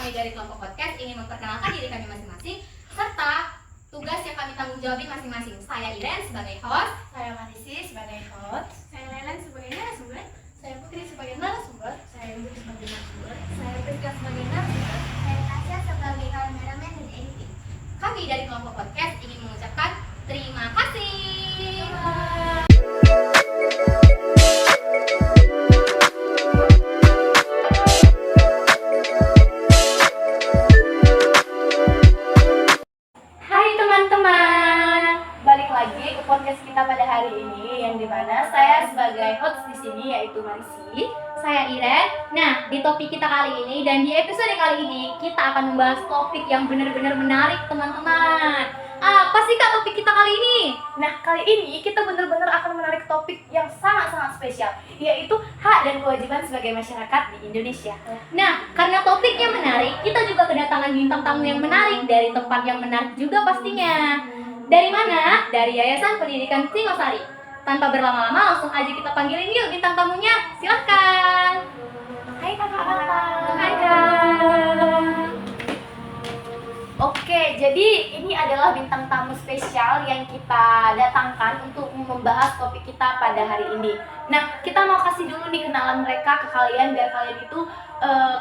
kami dari kelompok podcast ingin memperkenalkan diri kami masing-masing serta tugas yang kami tanggung jawabin masing-masing. Saya Iren sebagai host, Saya Marisi sebagai host, saya Lelan sebagai narasumber, saya Putri sebagai narasumber, saya Ibu sebagai narasumber, saya Priska sebagai narasumber, Saya Tasya sebagai kameramen dan editing. kami dari kelompok podcast ingin mengucapkan terima kasih. Hai teman-teman, balik lagi ke podcast kita pada hari ini yang dimana saya sebagai host di sini yaitu Marisi. Saya Iren. Nah, di topik kita kali ini dan di episode kali ini kita akan membahas topik yang benar-benar menarik, teman-teman. Apa sih Kak topik kita kali ini? Nah, kali ini kita benar-benar akan menarik topik yang sangat-sangat spesial, yaitu hak dan kewajiban sebagai masyarakat di Indonesia. Nah, karena topiknya menarik, kita juga kedatangan bintang tamu yang menarik dari tempat yang menarik juga pastinya. Dari mana? Dari Yayasan Pendidikan Singosari. Tanpa berlama-lama, langsung aja kita panggilin yuk bintang tamunya. Silahkan. Hai kakak-kakak. Hai Kak. Oke, jadi ini adalah bintang tamu spesial yang kita datangkan untuk membahas topik kita pada hari ini. Nah, kita mau kasih dulu nih kenalan mereka ke kalian biar kalian itu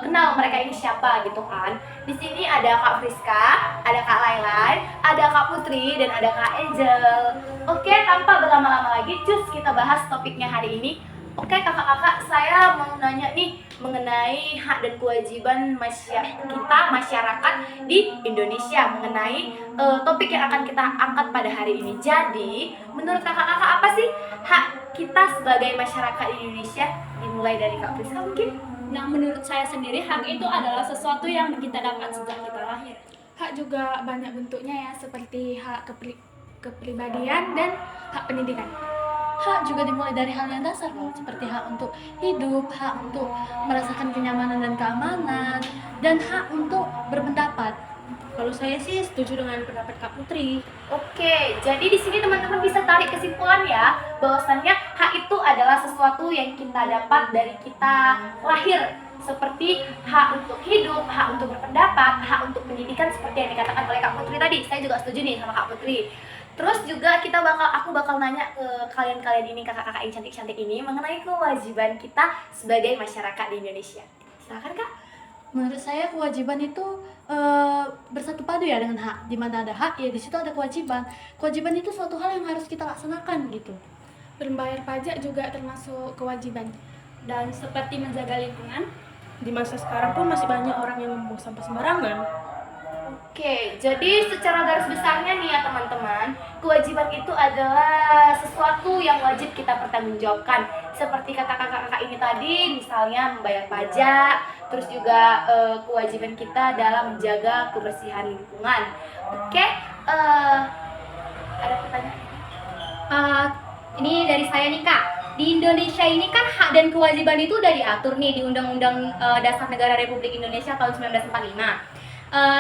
kenal mereka ini siapa gitu kan. Di sini ada Kak Priska, ada Kak Lailai, ada Kak Putri, dan ada Kak Angel. Oke, tanpa berlama-lama lagi, cus kita bahas topiknya hari ini. Oke kakak-kakak, saya mau nanya nih mengenai hak dan kewajiban masyarakat di Indonesia, mengenai topik yang akan kita angkat pada hari ini. Jadi, menurut kakak-kakak apa sih hak kita sebagai masyarakat di Indonesia? Dimulai dari Kak Priska mungkin? Nah, menurut saya sendiri, hak itu adalah sesuatu yang kita dapat sejak kita lahir. Hak juga banyak bentuknya ya, seperti hak kepribadian dan hak pendidikan. Hak juga dimulai dari hal yang dasar loh, seperti hak untuk hidup, hak untuk merasakan kenyamanan dan keamanan, dan hak untuk berpendapat. Kalau saya sih setuju dengan pendapat Kak Putri. Oke, jadi di sini teman-teman bisa tarik kesimpulan ya, bahwasannya hak itu adalah sesuatu yang kita dapat dari kita lahir, seperti hak untuk hidup, hak untuk berpendapat, hak untuk pendidikan seperti yang dikatakan oleh Kak Putri tadi. Saya juga setuju nih sama Kak Putri. Terus juga aku bakal nanya ke kalian ini, kakak-kakak yang cantik-cantik ini, mengenai kewajiban kita sebagai masyarakat di Indonesia. Silakan Kak. Menurut saya kewajiban itu bersatu padu ya dengan hak. Di mana ada hak, ya di situ ada kewajiban. Kewajiban itu suatu hal yang harus kita laksanakan gitu. Membayar pajak juga termasuk kewajiban. Dan seperti menjaga lingkungan, di masa sekarang pun masih banyak orang yang membuang sampah sembarangan. Oke, jadi secara garis besarnya nih ya teman-teman, kewajiban itu adalah sesuatu yang wajib kita pertanggungjawabkan. Seperti kata kakak-kakak ini tadi, misalnya membayar pajak, terus juga kewajiban kita dalam menjaga kebersihan lingkungan. Oke, ada pertanyaan? Ini dari saya nih Kak. Di Indonesia ini kan hak dan kewajiban itu udah diatur nih di Undang-Undang Dasar Negara Republik Indonesia tahun 1945.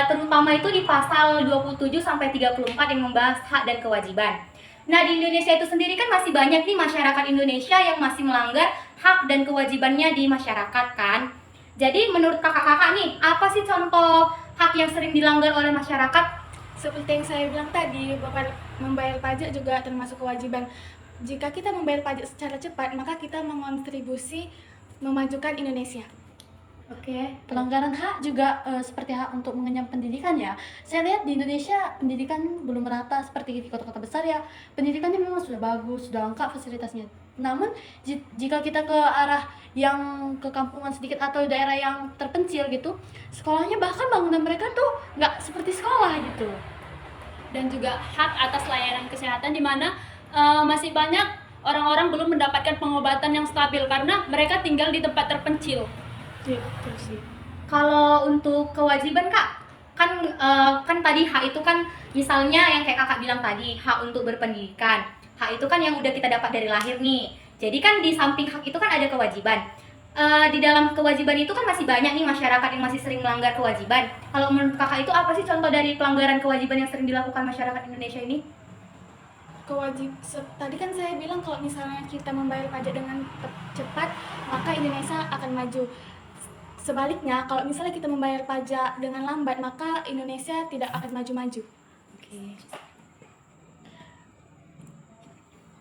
Terutama itu di pasal 27 sampai 34 yang membahas hak dan kewajiban. Nah, di Indonesia itu sendiri kan masih banyak nih masyarakat Indonesia yang masih melanggar hak dan kewajibannya di masyarakat kan. Jadi menurut kakak-kakak nih, apa sih contoh hak yang sering dilanggar oleh masyarakat? Seperti yang saya bilang tadi, bahwa membayar pajak juga termasuk kewajiban. Jika kita membayar pajak secara cepat, maka kita mengontribusi memajukan Indonesia. Oke, pelanggaran hak juga seperti hak untuk mengenyam pendidikan ya. Saya lihat di Indonesia pendidikan belum merata seperti di kota-kota besar ya. Pendidikannya memang sudah bagus, sudah lengkap fasilitasnya. Namun jika kita ke arah yang kekampungan sedikit atau daerah yang terpencil gitu, sekolahnya bahkan bangunan mereka tuh nggak seperti sekolah gitu. Dan juga hak atas layanan kesehatan di mana masih banyak orang-orang belum mendapatkan pengobatan yang stabil karena mereka tinggal di tempat terpencil. Iya, betul sih. Kalau untuk kewajiban Kak, kan tadi hak itu kan misalnya yang kayak kakak bilang tadi, hak untuk berpendidikan. Hak itu kan yang udah kita dapat dari lahir nih. Jadi kan di samping hak itu kan ada kewajiban. Di dalam kewajiban itu kan masih banyak nih masyarakat yang masih sering melanggar kewajiban. Kalau menurut kakak itu apa sih contoh dari pelanggaran kewajiban yang sering dilakukan masyarakat Indonesia ini? Tadi kan saya bilang kalau misalnya kita membayar pajak dengan cepat, maka Indonesia akan maju. sebaliknya, kalau misalnya kita membayar pajak dengan lambat, maka Indonesia tidak akan maju-maju.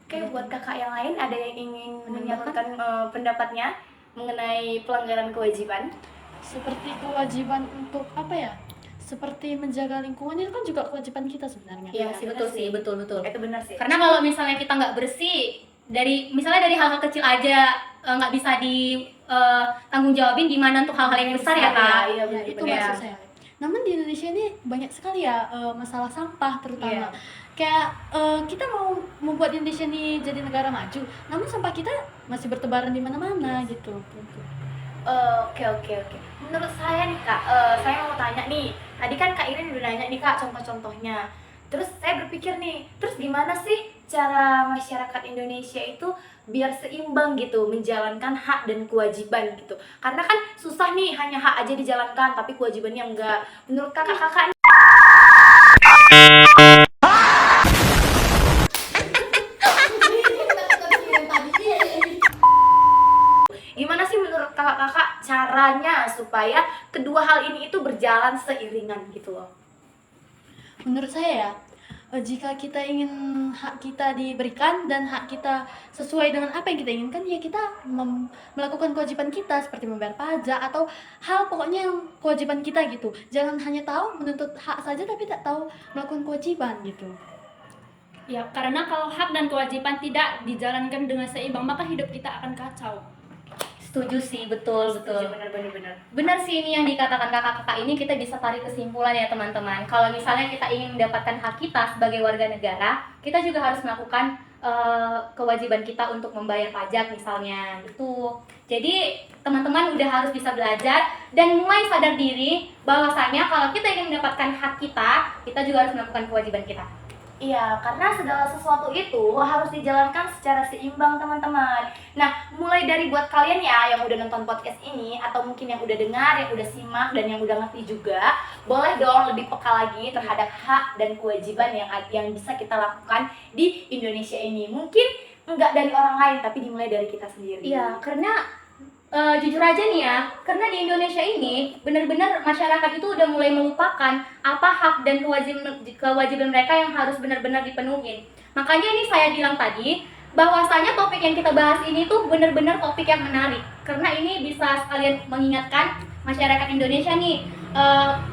Oke, buat kakak yang lain ada yang ingin menyalurkan pendapatnya mengenai pelanggaran kewajiban? Seperti kewajiban untuk apa ya? Seperti menjaga lingkungan itu kan juga kewajiban kita sebenarnya. Iya sih, betul sih, betul. Itu benar sih. Karena kalau misalnya kita nggak bersih, misalnya dari hal-hal kecil aja nggak bisa tanggung jawabin, gimana untuk hal-hal yang besar ya Kak? Iya, Ya, itu maksud saya. Namun di Indonesia ini banyak sekali ya masalah sampah terutama. Kayak kita mau membuat Indonesia ini jadi negara maju, namun sampah kita masih bertebaran di mana-mana gitu. Oke. Menurut saya nih Kak, saya mau tanya nih. Tadi kan Kak Irin udah nanya nih Kak contoh-contohnya. Terus saya berpikir nih, terus gimana sih cara masyarakat Indonesia itu biar seimbang gitu menjalankan hak dan kewajiban gitu. Karena kan susah nih hanya hak aja dijalankan tapi kewajibannya enggak. Menurut kakak-kakak gimana sih menurut kakak-kakak caranya supaya kedua hal ini itu berjalan seiringan gitu loh? Menurut saya ya, jika kita ingin hak kita diberikan dan hak kita sesuai dengan apa yang kita inginkan, ya kita melakukan kewajiban kita seperti membayar pajak atau hal pokoknya yang kewajiban kita gitu. Jangan hanya tahu menuntut hak saja tapi tak tahu melakukan kewajiban gitu. Ya, karena kalau hak dan kewajiban tidak dijalankan dengan seimbang, maka hidup kita akan kacau. Setuju sih, betul. Benar. Benar sih ini yang dikatakan kakak-kakak ini, kita bisa tarik kesimpulan ya teman-teman. Kalau misalnya kita ingin mendapatkan hak kita sebagai warga negara, kita juga harus melakukan kewajiban kita untuk membayar pajak misalnya gitu. Jadi teman-teman udah harus bisa belajar dan mulai sadar diri bahwasanya kalau kita ingin mendapatkan hak kita juga harus melakukan kewajiban kita. Iya, karena segala sesuatu itu harus dijalankan secara seimbang teman-teman. Nah, mulai dari buat kalian ya yang udah nonton podcast ini, atau mungkin yang udah dengar, yang udah simak, dan yang udah ngerti juga, boleh dong lebih peka lagi terhadap hak dan kewajiban yang bisa kita lakukan di Indonesia ini. Mungkin enggak dari orang lain, tapi dimulai dari kita sendiri. Iya, karena jujur aja nih ya, karena di Indonesia ini benar-benar masyarakat itu udah mulai melupakan apa hak dan kewajiban mereka yang harus benar-benar dipenuhin. Makanya ini saya bilang tadi, bahwasanya topik yang kita bahas ini tuh benar-benar topik yang menarik. Karena ini bisa sekalian mengingatkan masyarakat Indonesia nih,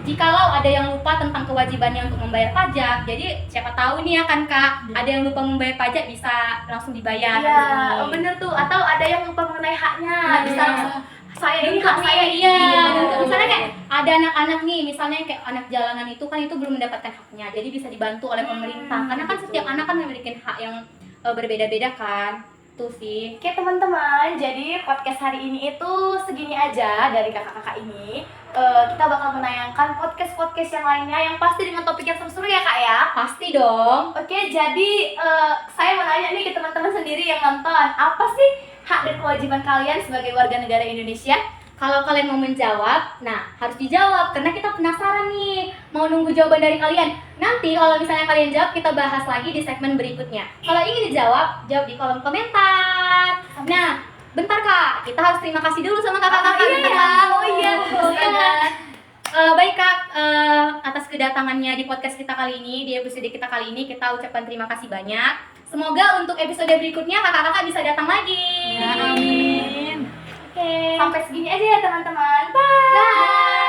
jikalau ada yang lupa tentang kewajibannya untuk membayar pajak, jadi siapa tahu nih ya kan Kak, ada yang lupa membayar pajak bisa langsung dibayar. Iya, bener tuh. Atau ada yang lupa mengenai haknya, bisa langsung saya ini hak saya Iya, gitu. misalnya kayak ada anak-anak nih, misalnya kayak anak jalanan itu kan itu belum mendapatkan haknya, jadi bisa dibantu oleh pemerintah. Karena kan setiap anak kan memiliki hak yang berbeda-beda kan, tuh sih. Oke teman-teman, jadi podcast hari ini itu segini aja dari kakak-kakak ini. Kita bakal menayangkan podcast-podcast yang lainnya yang pasti dengan topik yang seru-seru ya Kak ya. Pasti dong. Oke, jadi saya mau nanya nih ke teman-teman sendiri yang nonton, apa sih hak dan kewajiban kalian sebagai warga negara Indonesia? Kalau kalian mau menjawab, nah harus dijawab karena kita penasaran nih, mau nunggu jawaban dari kalian. Nanti kalau misalnya kalian jawab, kita bahas lagi di segmen berikutnya. Kalau ingin dijawab, jawab di kolom komentar. Nah, bentar Kak, kita harus terima kasih dulu sama kakak-kakak. Baik Kak, atas kedatangannya di podcast kita kali ini, di episode kita kali ini, kita ucapkan terima kasih banyak. Semoga untuk episode berikutnya kakak-kakak bisa datang lagi. Ya, amin. Oke. Sampai segini aja ya teman-teman. Bye.